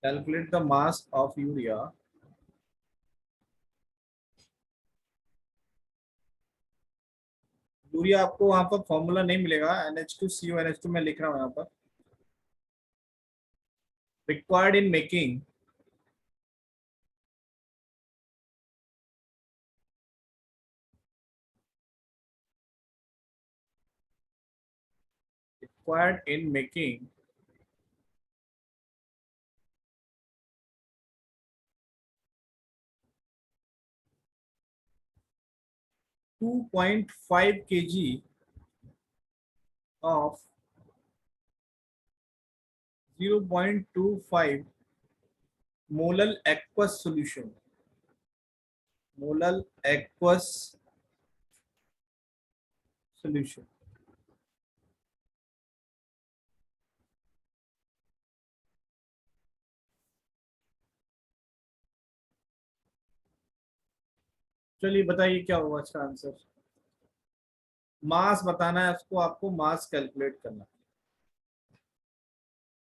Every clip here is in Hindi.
Calculate the mass of urea urea आपको वहां पर फॉर्मूला नहीं मिलेगा, NH2CO NH2 में लिख रहा हूँ यहाँ पर। Required in making required in making 2.5 kg of 0.25 molal aqueous solution. Molal aqueous solution. चलिए बताइए क्या होगा इसका आंसर। मास बताना है उसको, आपको मास कैलकुलेट करना।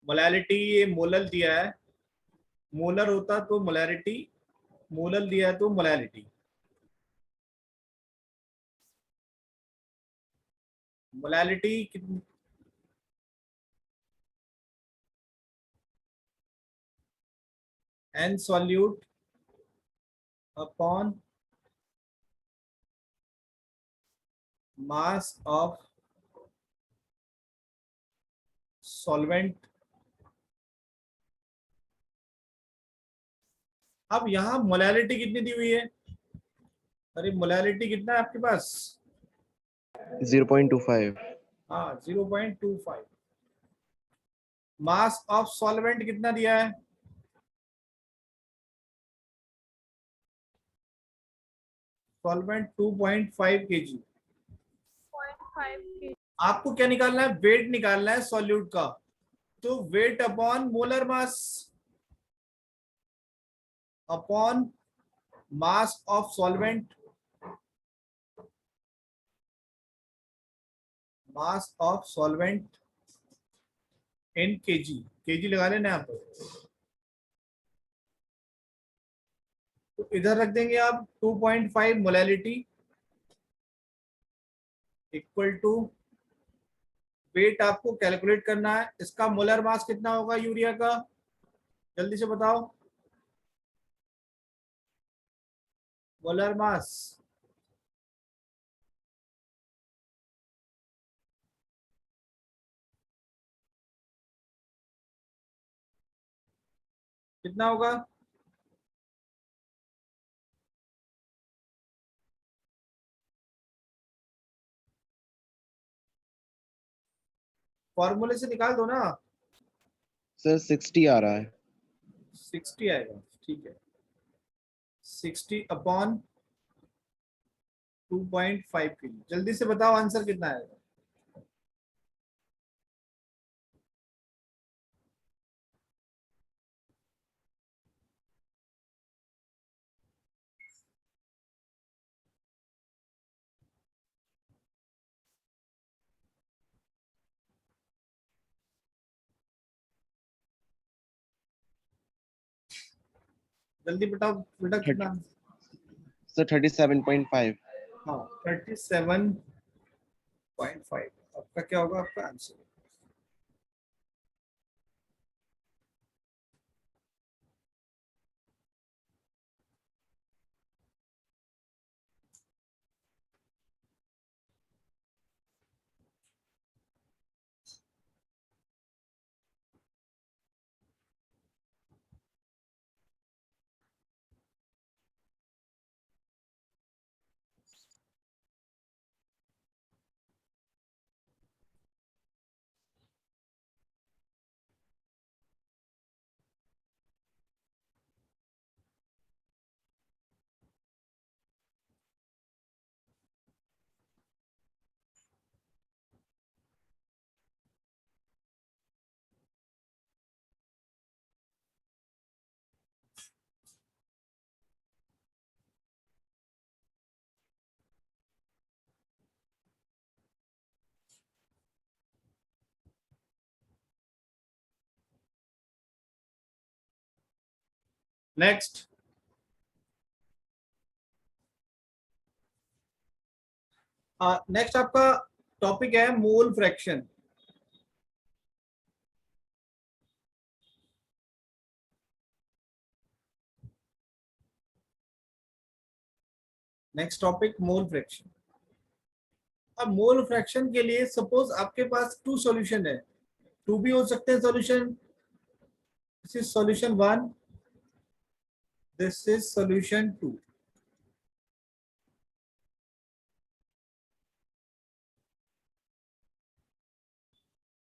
मोलैलिटी ये मोलल दिया है, मोलर होता तो मोलैरिटी, मोलल दिया है तो मोलैलिटी। मोलैलिटी कितनी, n solute upon mass of solvent. अब यहाँ मोलैलिटी कितनी दी हुई है? अरे मोलैलिटी कितना है आपके पास? 0.25। हाँ 0.25। मास ऑफ सॉल्वेंट कितना दिया है? Solvent 2.5 kg। 0.5 आपको क्या निकालना है? वेट निकालना है सॉल्यूट का। तो wait upon molar mass upon mass of solvent, mass of solvent in KG. KG लगा लेना यहाँ पर। तो इधर रख देंगे आप 2.5 मोलैलिटी इक्वल टू वेट आपको कैलकुलेट करना है। इसका मोलर मास कितना होगा यूरिया का? जल्दी से बताओ। मोलर मास कितना होगा? फॉर्मूले से निकाल दो ना। सर 60 आ रहा है। 60 आएगा, ठीक है। 60 अपॉन 2.5 kg। जल्दी से बताओ आंसर कितना आएगा। जल्दी बताओ बेटा कितना। सर 37.5। हाँ 37.5 आपका क्या होगा आपका आंसर। नेक्स्ट, नेक्स्ट आपका टॉपिक है मोल फ्रैक्शन। नेक्स्ट टॉपिक मोल फ्रैक्शन। अब मोल फ्रैक्शन के लिए सपोज आपके पास टू सॉल्यूशन है, टू भी हो सकते हैं solution. This is solution 1, this is solution 2।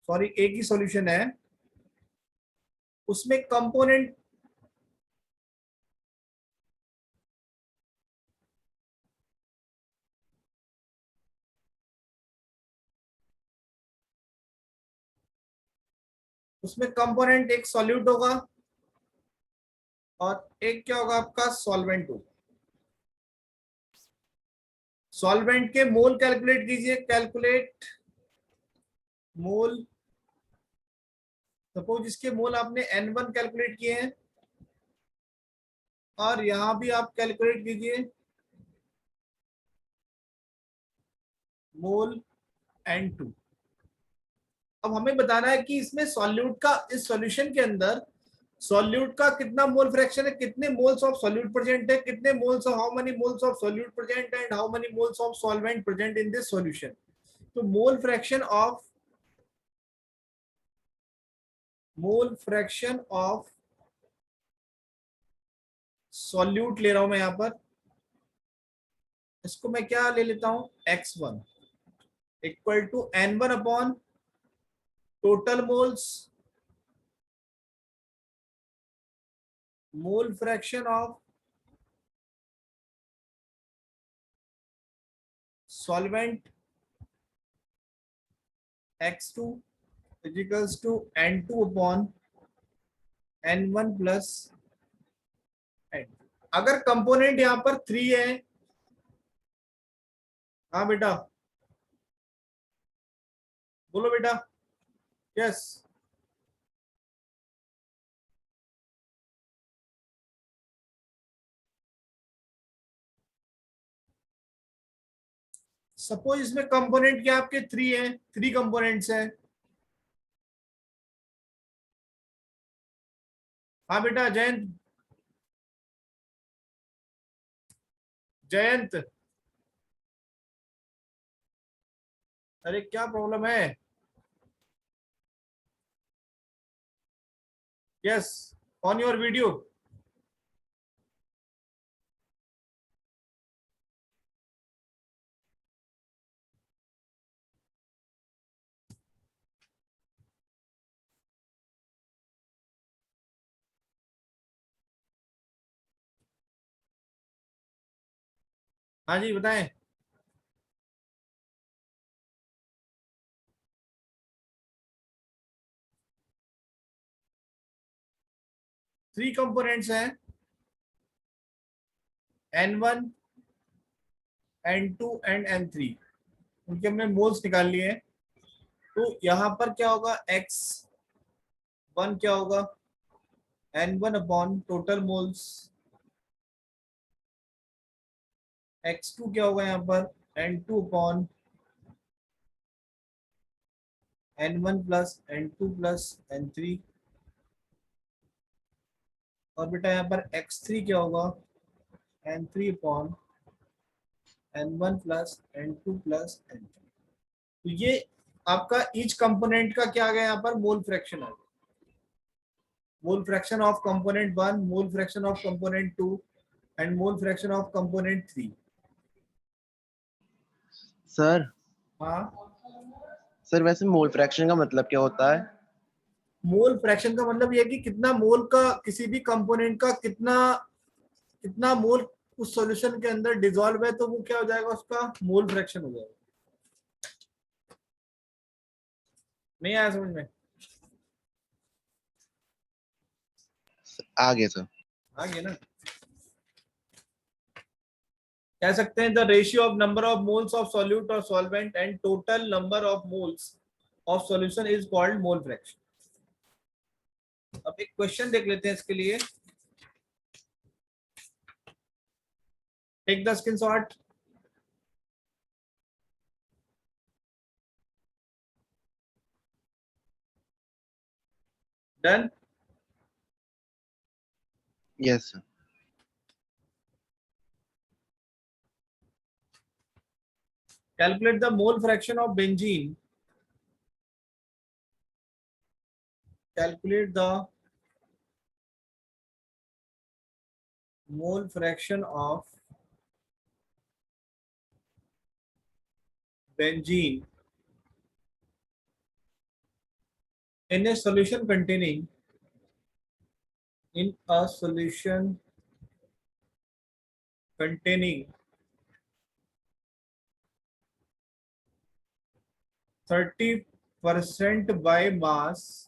Sorry, एक ही सॉल्यूशन है, उसमें कंपोनेंट एक सॉल्यूट होगा और एक क्या होगा आपका सॉल्वेंट होगा। सॉल्वेंट के मोल कैलकुलेट कीजिए, कैलकुलेट मोल। सपोज इसके मोल आपने N1 कैलकुलेट किए हैं और यहां भी आप कैलकुलेट कीजिए मोल N2। अब हमें बताना है कि इसमें सॉल्यूट का, इस सॉल्यूशन के अंदर सॉल्यूट का कितना मोल फ्रैक्शन है, कितने मोल्स ऑफ सॉल्यूट प्रेजेंट है, कितने moles of, how many moles of solute present and how many moles of solvent present in this solution. तो मोल फ्रैक्शन ऑफ सॉल्यूट ले रहा हूं मैं यहां पर, इसको मैं क्या ले लेता हूं, x1 equal to N1 upon total moles, mole fraction of solvent x2 equals to N2 upon N1 plus N2। अगर कंपोनेंट यहां पर 3 है, हाँ बेटा बोलो बेटा, यस। सपोज इसमें कंपोनेंट क्या आपके 3 है, 3 कंपोनेंट्स हैं। हाँ बेटा जयंत, जयंत, अरे क्या प्रॉब्लम है? Yes, on your video. हाँ जी बताएं। 3 कंपोनेंट्स हैं, N1 N2 एंड N3, उनके हमने मोल्स निकाल लिए हैं। तो यहाँ पर क्या होगा, x1 क्या होगा, N1 upon total moles, x2 क्या होगा यहाँ पर, N2 upon N1 plus N2 plus N3, और बेटा यहाँ पर x3 क्या होगा, N3 upon N1 plus N2 plus N3। तो ये आपका ईच कंपोनेंट का क्या आ गया यहाँ पर, मोल फ्रैक्शन आ गया। मोल fraction of component 1, mole fraction of component 2 and mole fraction of component 3। Sir हाँ, सर वैसे मोल फ्रैक्शन का मतलब क्या होता है? मोल फ्रैक्शन का मतलब ये है कि कितना मोल का, किसी भी कंपोनेंट का कितना कितना मोल उस सॉल्यूशन के अंदर डिसॉल्व है, तो वो क्या हो जाएगा, उसका मोल फ्रैक्शन हो जाएगा। नहीं आया समझ में? आगे सर। आ गया ना? कह सकते हैं the ratio of number of moles of solute और solvent and total number of moles of solution is called mole fraction. अब एक क्वेश्चन देख लेते हैं इसके लिए। Take the screenshot. Done. Yes, sir. Calculate the mole fraction of benzene. Calculate the mole fraction of benzene in a solution containing 30% by mass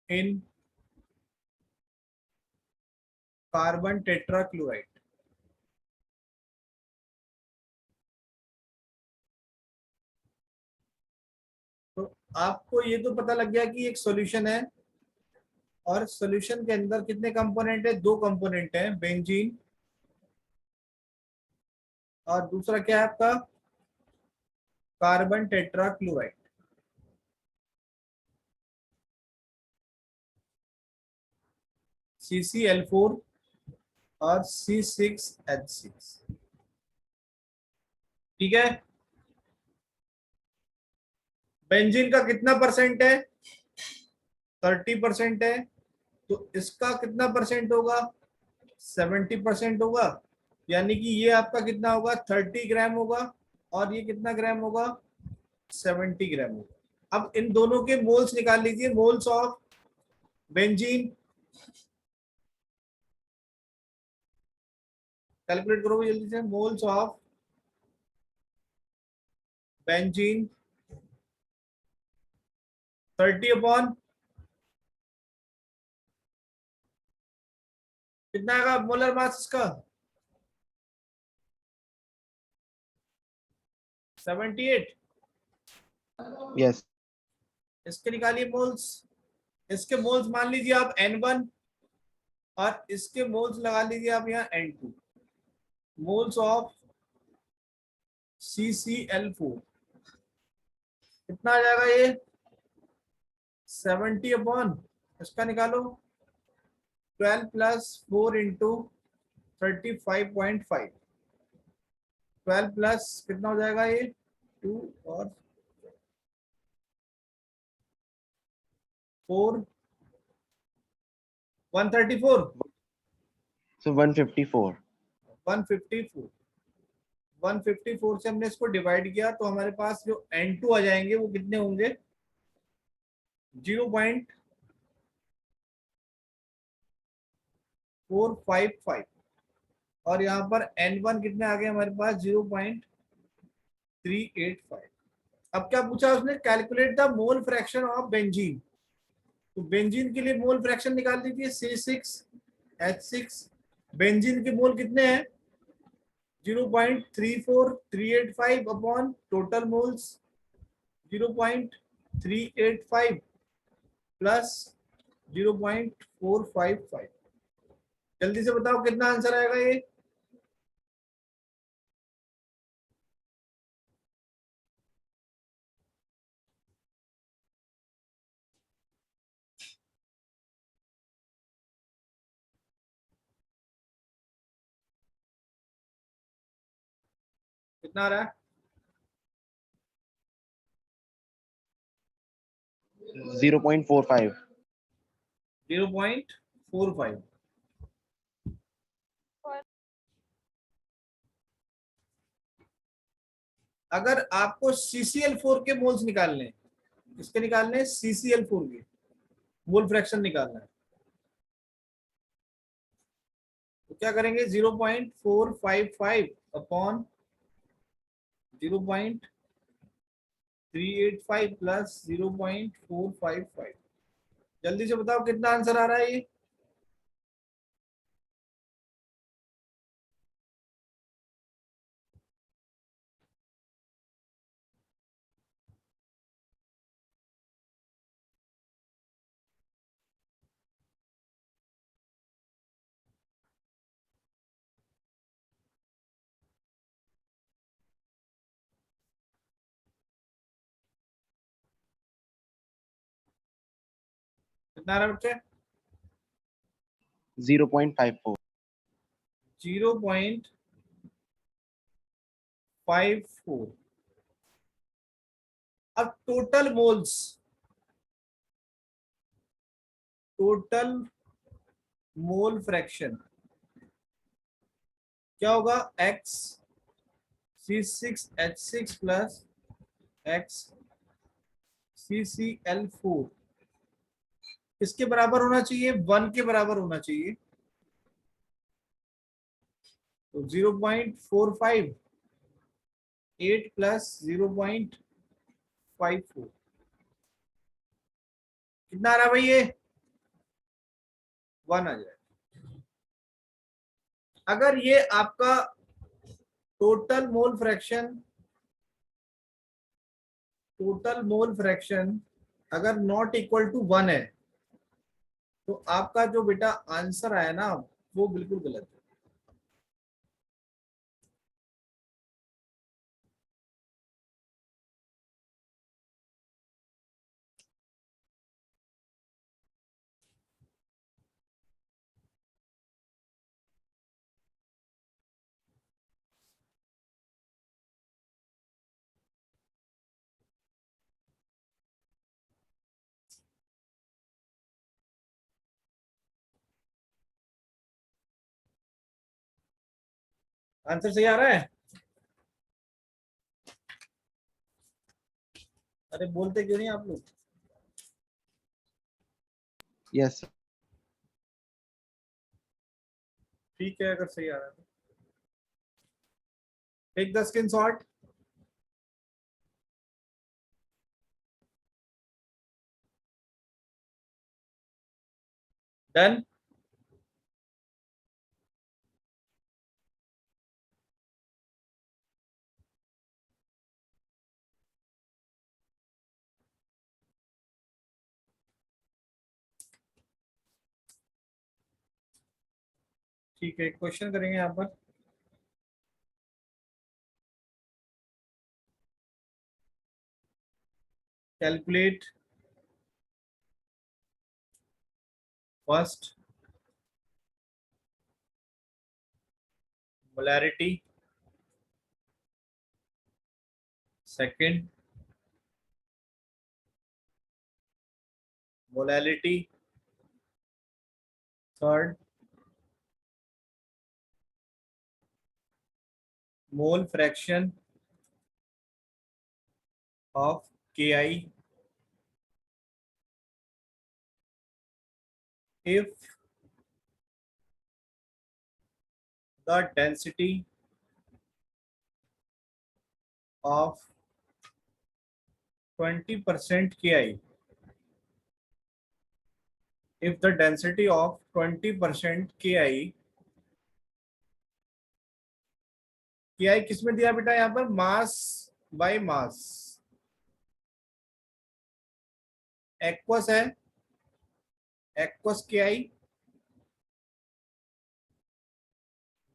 in carbon tetrachloride. तो आपको ये तो पता लग गया कि एक सॉल्यूशन है और सॉल्यूशन के अंदर कितने कंपोनेंट है, दो कंपोनेंट है, बेंजीन और दूसरा क्या है आपका कार्बन टेट्राक्लोराइड। CCl4 और C6H6। ठीक है, बेंजीन का कितना परसेंट है, 30% है, तो इसका कितना परसेंट होगा, 70% होगा। यानी कि ये आपका कितना होगा, 30 ग्राम होगा और ये कितना ग्राम होगा, 70 ग्राम होगा। अब इन दोनों के मोल्स निकाल लीजिए, मोल्स ऑफ बेंजीन। कैलकुलेट करो जल्दी से, मोल्स ऑफ बेंजीन 30 अपॉन कितना आएगा मोलर मास इसका, 78। Yes. इसके निकालिए मोल्स, इसके मोल्स मान लीजिए आप N1 और इसके मोल्स लगा लीजिए आप यहाँ N2। मोल्स ऑफ CCl4 कितना आ जाएगा ये, 70 अपॉन इसका निकालो 12 प्लस 4 इंटू 35.5, 12 प्लस कितना हो जाएगा ये 2 और 4, 134, So 154. 154, 154 से हमने इसको डिवाइड किया तो हमारे पास जो N2 आ जाएंगे वो कितने होंगे, 0.455 और यहाँ पर N1 कितने आ गए हमारे पास, 0.385। अब क्या पूछा उसने, calculate the mole fraction of benzene. तो बेंजीन के लिए मोल फ्रैक्शन निकाल दीजिए, C6H6। बेंजीन के मोल कितने हैं, 0.34385 अपॉन टोटल मोल्स 0.385 प्लस 0.455। जल्दी से बताओ कितना आंसर आएगा ये, कितना आ रहा है, 0.45. 0.45। अगर आपको CCl4 के मोल्स निकालने हैं, किसके निकालने हैं, CCl4 के मोल फ्रैक्शन निकालना है, तो क्या करेंगे, 0.455 अपॉन 0.385 प्लस 0.455। जल्दी से बताओ कितना आंसर आ रहा है ये, कितना आ रहा है बच्चे? 0.54। 0.54। अब total moles, total mole fraction क्या होगा? x C6H6 plus x CCl4 किसके बराबर होना चाहिए? 1 के बराबर होना चाहिए। तो 0.45, 8 प्लस 0.54 कितना आ रहा है भाई? ये 1 आ जाए। अगर ये आपका total mole fraction, total mole fraction अगर नॉट इक्वल टू 1 है तो आपका जो बेटा आंसर आया ना वो बिल्कुल गलत है। आंसर सही आ रहा है? अरे बोलते क्यों नहीं आप लोग? Yes sir. ठीक है, अगर सही आ रहा है तो टेक द स्क्रीनशॉट। डन। ठीक है, क्वेश्चन करेंगे यहाँ पर। Calculate first molarity, second molality, third mole fraction of KI if the density of 20% KI, if the density of 20% KI, KI किसमें दिया बेटा? यहाँ पर मास बाय मास, एक्वस है, एक्वस KI।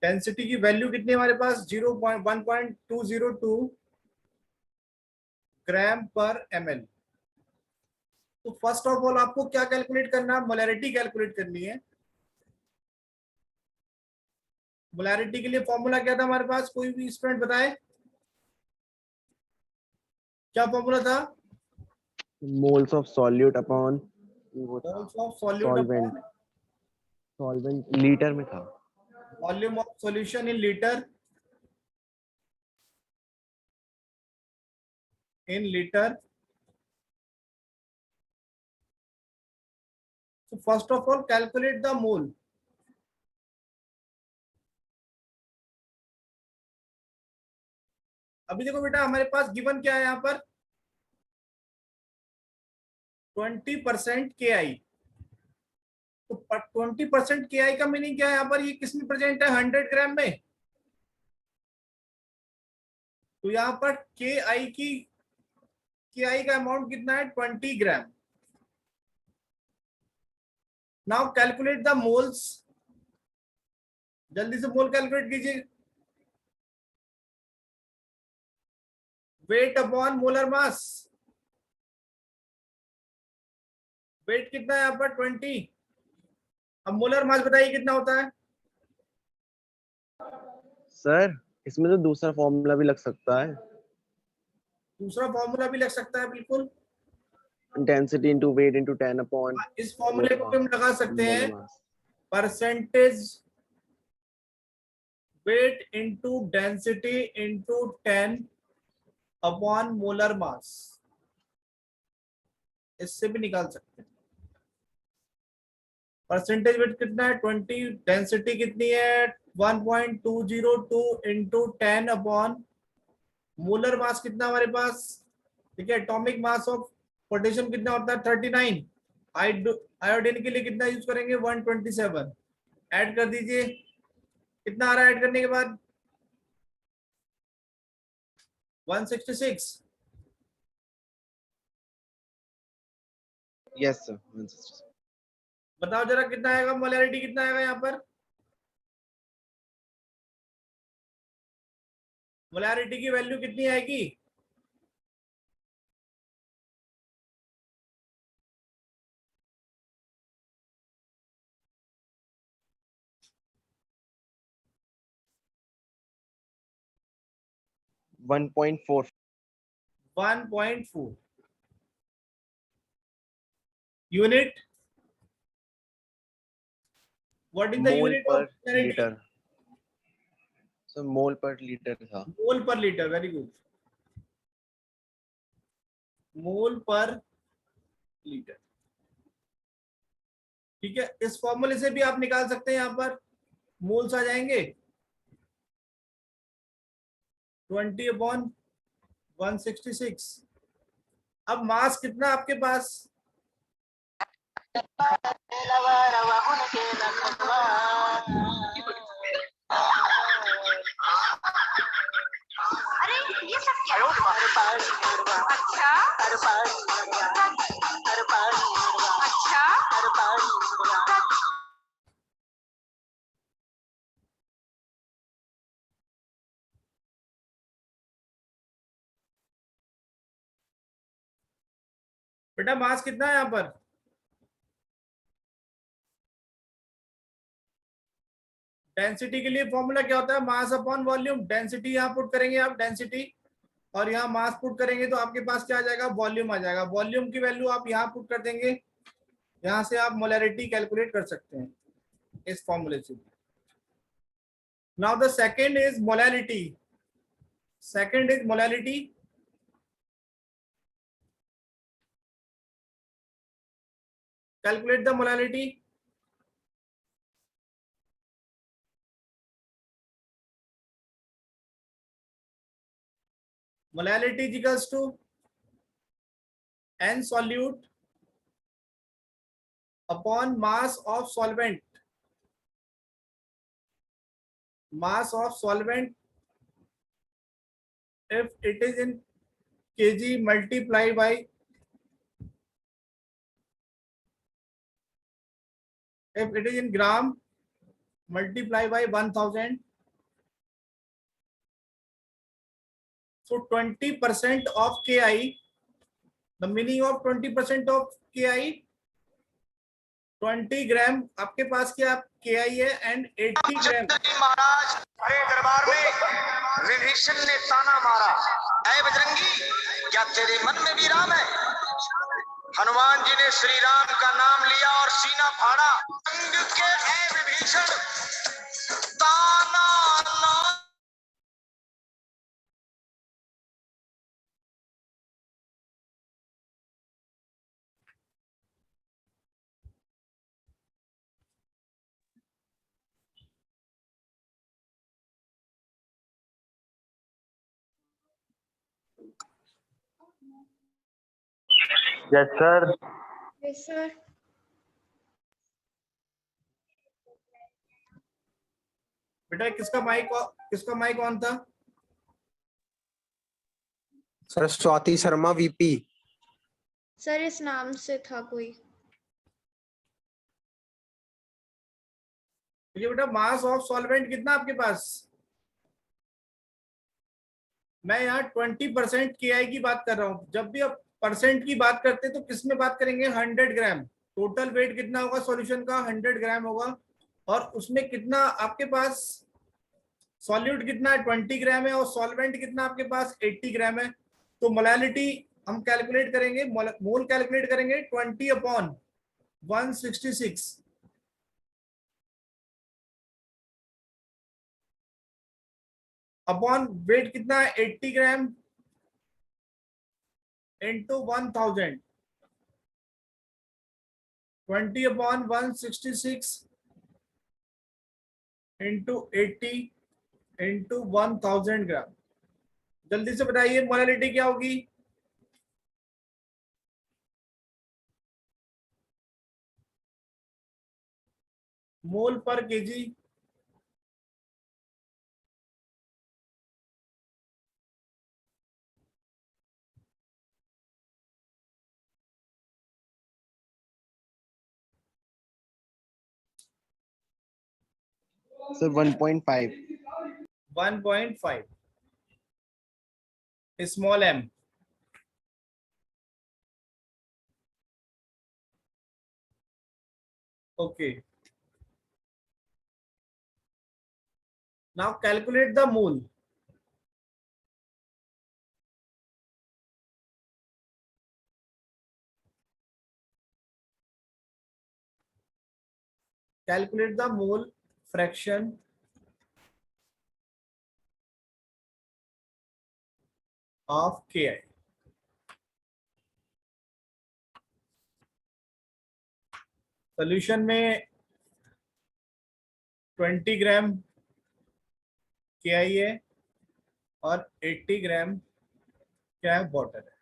डेंसिटी की वैल्यू कितनी है हमारे पास? 1.202 ग्राम पर ml। तो फर्स्ट ऑफ ऑल आपको क्या कैलकुलेट करना है? मोलैरिटी कैलकुलेट करनी है। मोलैरिटी के लिए फॉर्मूला क्या था हमारे पास? कोई भी स्टूडेंट बताए क्या फॉर्मूला था? मोल्स ऑफ सॉल्यूट अपॉन वो था moles of solute solvent, upon solvent litre में था। Volume of solution in litre, in litre. So first of all calculate the mole। अभी देखो बेटा हमारे पास गिवन क्या है यहाँ पर? 20% KI। तो 20% KI का मीनिंग क्या है यहाँ पर? ये किस में प्रेजेंट है? 100 ग्राम में। तो यहाँ पर KI का अमाउंट कितना है? 20 ग्राम। Now calculate the moles. जल्दी से मोल कैलकुलेट कीजिए। Weight upon molar mass. Weight कितना है यहाँ पर 20। अब मोलर मास बताइए कितना होता है। सर इसमें तो दूसरा फॉर्मूला भी लग सकता है, दूसरा फॉर्मूला भी लग सकता है बिल्कुल। Density into weight into 10 upon इस फॉर्मूले को भी हम लगा सकते मोलर हैं, mass. Percentage weight into density into 10 upon molar mass, इससे भी निकाल सकते हैं। परसेंटेज वेट कितना है 20, डेंसिटी कितनी है 1.202 इंटू 10 अपॉन मोलर मास कितना हमारे पास, ठीक है। एटॉमिक मास ऑफ पोटेशियम कितना होता है 39। आयोडीन के लिए कितना यूज करेंगे 127। ऐड कर दीजिए, कितना आ रहा है ऐड करने के बाद 166। Yes sir. बताओ जरा कितना आएगा, मोलैरिटी कितना आएगा यहाँ पर। मोलैरिटी की वैल्यू कितनी आएगी, one point 1.4 unit. What is the mole unit of पर मोलैरिटी। लीटर। सर मोल पर लीटर था। मोल पर लीटर, वेरी गुड, मोल पर लीटर। ठीक है, इस फॉर्मूले से भी आप निकाल सकते हैं, यहाँ पर मोल्स आ जाएंगे 20/166। अब मास कितना आपके पास, अरे ये सब क्या अच्छा अच्छा बेटा मास कितना है यहाँ पर। डेंसिटी के लिए फॉर्मूला क्या होता है, मास अपॉन वॉल्यूम। डेंसिटी यहाँ पुट करेंगे आप, डेंसिटी, और यहाँ मास पुट करेंगे तो आपके पास क्या आ जाएगा, वॉल्यूम आ जाएगा। वॉल्यूम की वैल्यू आप यहाँ पुट कर देंगे, यहाँ से आप मोलैरिटी कैलकुलेट कर सकते हैं इस फॉर्मूले से। Now the second is molarity. Second is molarity. Calculate the molarity. Molality is equals to n solute upon mass of solvent. Mass of solvent, if it is in kg, multiply by if it is in gram, multiply by 1000. So 20% of Ki, the meaning of 20% of Ki, 20 ग्राम आपके पास क्या Ki है एंड 80 ग्राम। महाराज अरे दरबार में विभीषण ने ताना मारा, ऐ बजरंगी क्या तेरे मन में भी राम है। हनुमान जी ने श्री राम का नाम लिया और सीना फाड़ा, अंग के ऐ विभीषण ताना ना। Yes, sir. Yes, sir. बेटा किसका माइक ऑन था। Sir Swati Sharma VP. Sir इस नाम से था कोई। ये बेटा मास ऑफ सॉल्वेंट कितना आपके पास, मैं यहाँ 20% Ki की बात कर रहा हूँ। जब भी आप परसेंट की बात करते हैं तो किस में बात करेंगे, 100 ग्राम। टोटल वेट कितना होगा सॉल्यूशन का, 100 ग्राम होगा, और उसमें कितना आपके पास सॉल्यूट कितना है, 20 ग्राम है, और सॉल्वेंट कितना आपके पास 80 ग्राम है। तो मोलालिटी हम कैलकुलेट करेंगे, मोल कैलकुलेट करेंगे 20/166 अपॉन वेट कितना है 80 ग्राम इंटू 1000, 20/166 इंटू 80 इंटू 1000 ग्राम। जल्दी से बताइए मोलालिटी क्या होगी। मोल पर KG, sir 1.5। 1.5 small m। Okay, now calculate the mole. Calculate the mole fraction of Ki. Solution में 20 ग्राम Ki है और 80 ग्राम क्या है, वाटर है।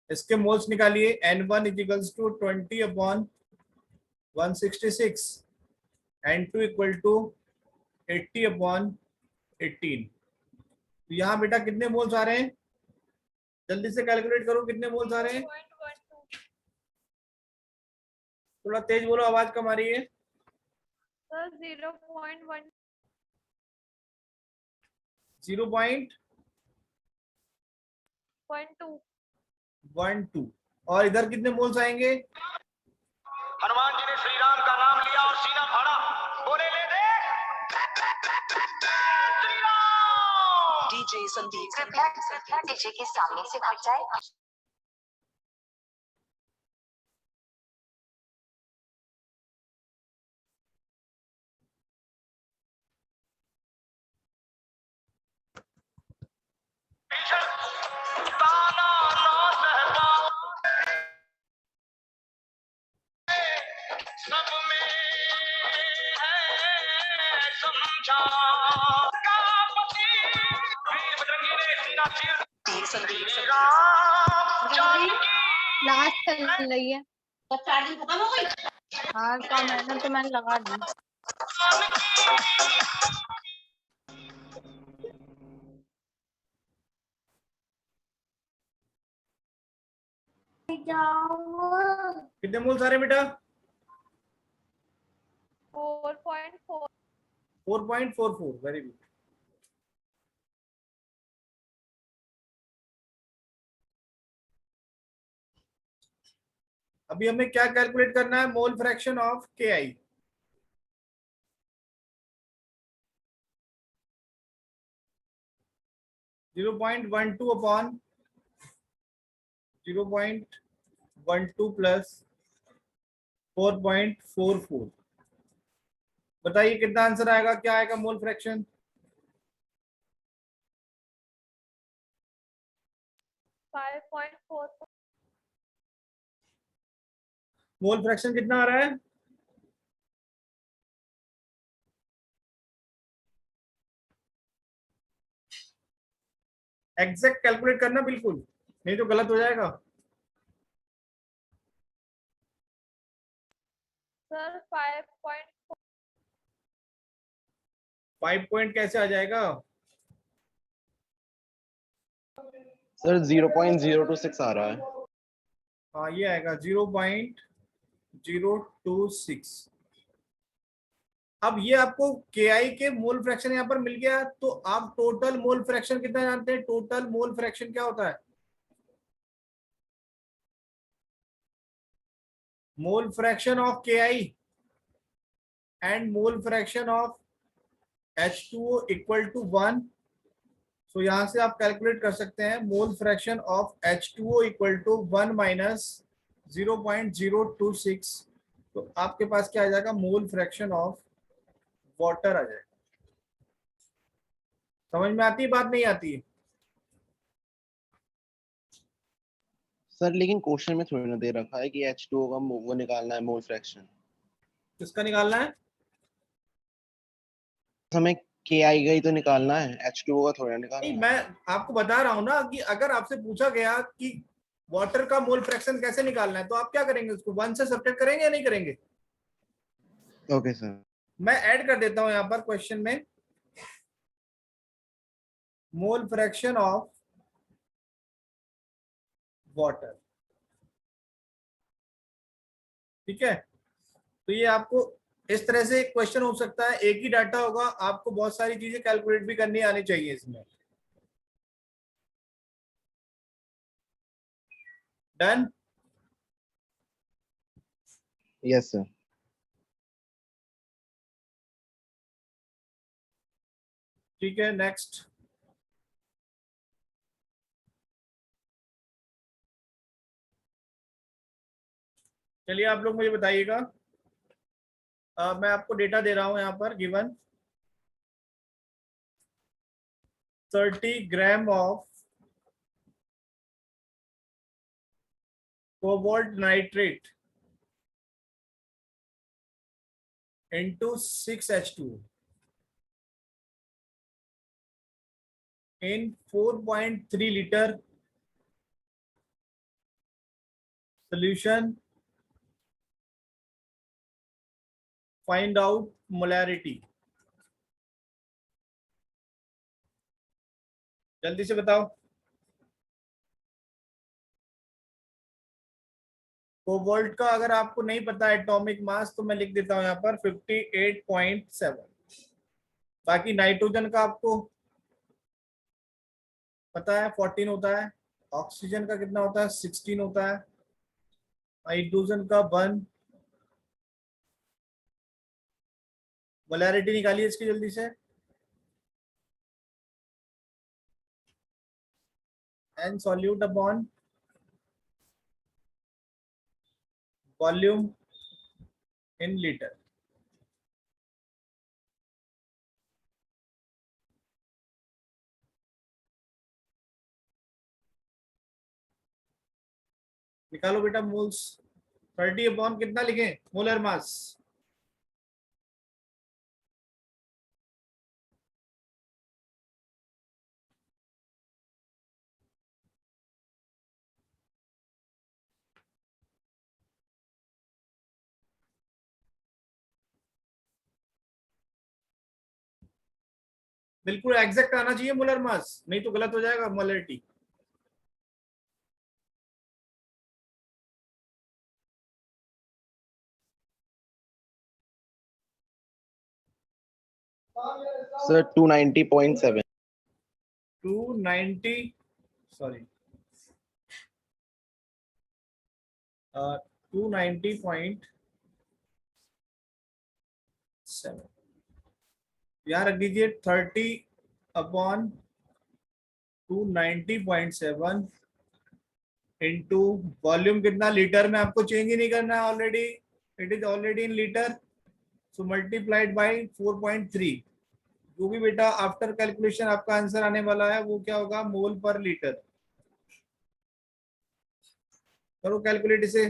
इसके मोल्स निकालिए, N1 equals to 20/166, N2 equal to 80/18। तो यहाँ बेटा कितने मोल्स आ रहे हैं, जल्दी से कैलकुलेट करो कितने मोल्स आ रहे हैं। 0.12 थोड़ा तेज बोलो, आवाज कम आ रही है। सर 0.1 0.12 0.2 और इधर कितने मोल्स आएंगे। हनुमान जी ने श्री राम का नाम लिया और सीना फाड़ा, बोले ले दे श्री राम। डीजे संदीप कृपया डीजे के सामने से हट जाए। ताना ना सह पाओ, सब में है समझा का पति, वीर बजरंगी ने सीना चीर डीजे संदीप श्री राम लास्ट चल रही है। तो चार्जिंग खत्म हो गई। हाँ कम है ना, तो मैंने लगा दी। कितने मोल्स आ रहे हैं बेटा, 4.4 4.44। Very good. अभी हमें क्या कैलकुलेट करना है, mole fraction of Ki। Zero point 12 upon 0.12 plus 4.44। बताइए कितना आंसर आएगा, क्या आएगा मोल फ्रैक्शन। 5.4 मोल फ्रैक्शन कितना आ रहा है, एग्जैक्ट कैलकुलेट करना बिल्कुल, नहीं तो गलत हो जाएगा। सर 5.4 5 पॉइंट कैसे आ जाएगा, सर 0.026 आ रहा है। हाँ ये आएगा 0.026। अब ये आपको Ki के मोल फ्रैक्शन यहाँ पर मिल गया, तो आप टोटल मोल फ्रैक्शन कितना जानते हैं, टोटल मोल फ्रैक्शन क्या होता है, mole fraction of KI and mole fraction of H2O equal to 1। So यहां से आप कैलकुलेट कर सकते हैं mole fraction of H2O equal to 1 minus 0.026। तो आपके पास क्या आ जाएगा, मोल फ्रैक्शन ऑफ वाटर आ जाएगा। समझ में आती है बात, नहीं आती है? सर लेकिन क्वेश्चन में थोड़ी ना दे रखा है कि H2O का वो निकालना है मोल फ्रैक्शन। किसका निकालना है? हमें KI का ही तो निकालना है, H2O का थोड़ी ना नहीं, निकालना मैं है। आपको बता रहा हूं ना कि अगर आपसे पूछा गया कि वाटर का मोल फ्रैक्शन कैसे निकालना है तो आप क्या करेंगे, उसको 1 से सब्ट्रैक्ट करेंगे या नहीं करेंगे? Okay sir. मैं ऐड कर देता हूं यहां पर क्वेश्चन में, मोल फ्रैक्शन ऑफ वाटर। ठीक है, तो ये आपको इस तरह से क्वेश्चन हो सकता है, एक ही डाटा होगा, आपको बहुत सारी चीजें कैलकुलेट भी करनी आनी चाहिए इसमें। डन? Yes sir. ठीक है, नेक्स्ट। चलिए आप लोग मुझे बताइएगा, मैं आपको डेटा दे रहा हूं यहां पर given 30 gram of cobalt nitrate into 6H2 in 4.3 liter solution. Find out molarity. जल्दी से बताओ। कोबाल्ट का अगर आपको नहीं पता है एटॉमिक मास तो मैं लिख देता हूं यहाँ पर 58.7। बाकी नाइट्रोजन का आपको पता है 14 होता है, ऑक्सीजन का कितना होता है 16 होता है, हाइड्रोजन का 1। मोलैरिटी निकालिए इसकी जल्दी से। N solute upon volume in litre. निकालो बेटा मोल्स। 30 अपॉन कितना लिखें मोलर मास? बिल्कुल एग्जैक्ट आना चाहिए मोलर मास, नहीं तो गलत हो जाएगा मोलरिटी। सर 290.7। 290, सॉरी 290.7 यहाँ रख दीजिए। 30 अपॉन 290.7 इंटू वॉल्यूम कितना लीटर में, आपको चेंज ही नहीं करना है, already it is already in litre. So multiplied by 4.3। जो भी बेटा आफ्टर कैलकुलेशन आपका आंसर आने वाला है वो क्या होगा, मोल पर लीटर। करो कैलकुलेट इसे।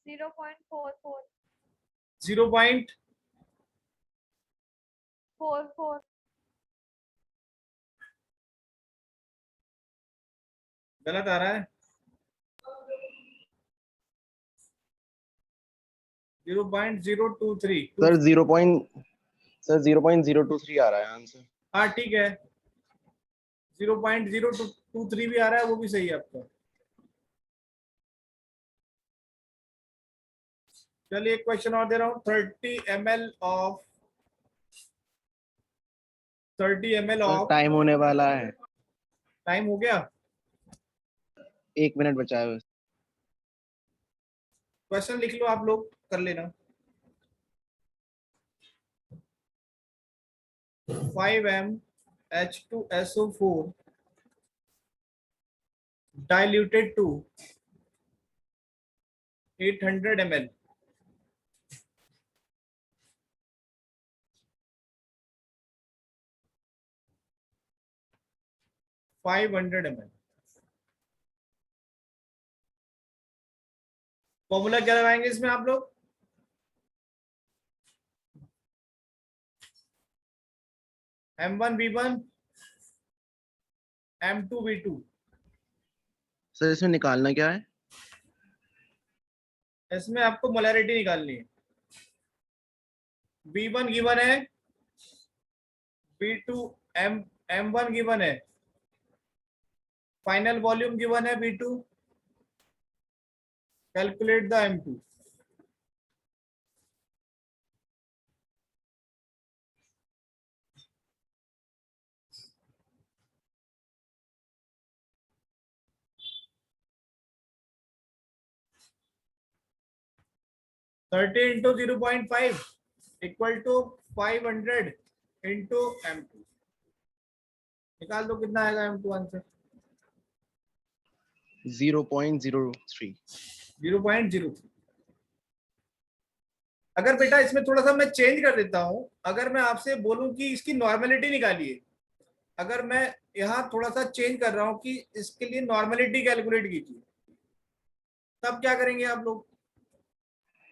जीरो पॉइंट फोर फोर 0.44 गलत आ रहा है। 0.023। सर 0.023 आ रहा है आंसर। हाँ ठीक है, 0.023 भी आ रहा है, वो भी सही है आपका। चलिए एक क्वेश्चन और दे रहा हूँ 30 ml ऑफ टाइम होने वाला है, टाइम हो गया। 1 मिनट बचा है बस। क्वेश्चन लिख लो आप लोग, कर लेना। 5m H2SO4 diluted to 800 ml. Formula क्या लगाएंगे इसमें आप लोग? M1V1 M2V2। सर इसमें निकालना क्या है? इसमें आपको मोलैरिटी निकालनी है। V1 गिवन है, V2 M1 गिवन है, फाइनल वॉल्यूम गिवन है V2, calculate the M2। Thirty into 0.5 equal to 500 into M2। निकाल दो कितना आएगा M2 आंसर। 0.03। 0.03। अगर बेटा इसमें थोड़ा सा मैं चेंज कर देता हूं, अगर मैं आपसे बोलूं कि इसकी नॉर्मेलिटी निकालिए, अगर मैं यहां थोड़ा सा चेंज कर रहा हूं कि इसके लिए नॉर्मेलिटी कैलकुलेट कीजिए, तब क्या करेंगे आप लोग?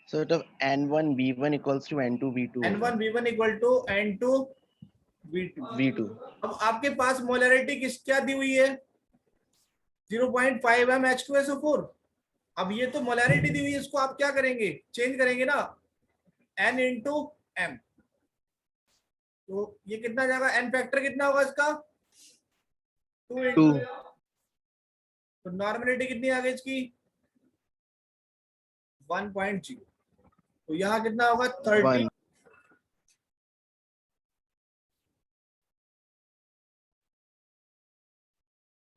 सर तब N1V1 equals to N2V2 N1V1 equal to N2V2। V2। अब आपके पास मोलैरिटी क्या दी हुई है? 0.5 m H2SO4। अब ये तो मोलैरिटी दी हुई है, इसको आप क्या करेंगे? चेंज करेंगे ना, N इंटू M। तो ये कितना जाएगा? N फैक्टर कितना होगा इसका? 2 इंटू, तो नॉर्मेलिटी कितनी आ गई इसकी? 1.0। तो यहाँ कितना होगा? 30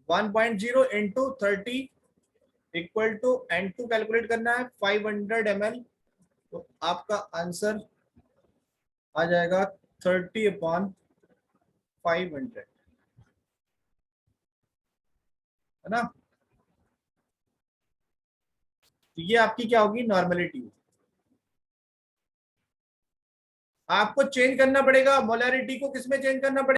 1.0 into 30 equal to N2 calculate करना है 500 ml। तो आपका आंसर आ जाएगा 30/500, है ना? तो ये आपकी क्या होगी? नॉर्मेलिटी। आपको चेंज करना पड़ेगा मोलैरिटी को, किसमें चेंज करना पड़ेगा?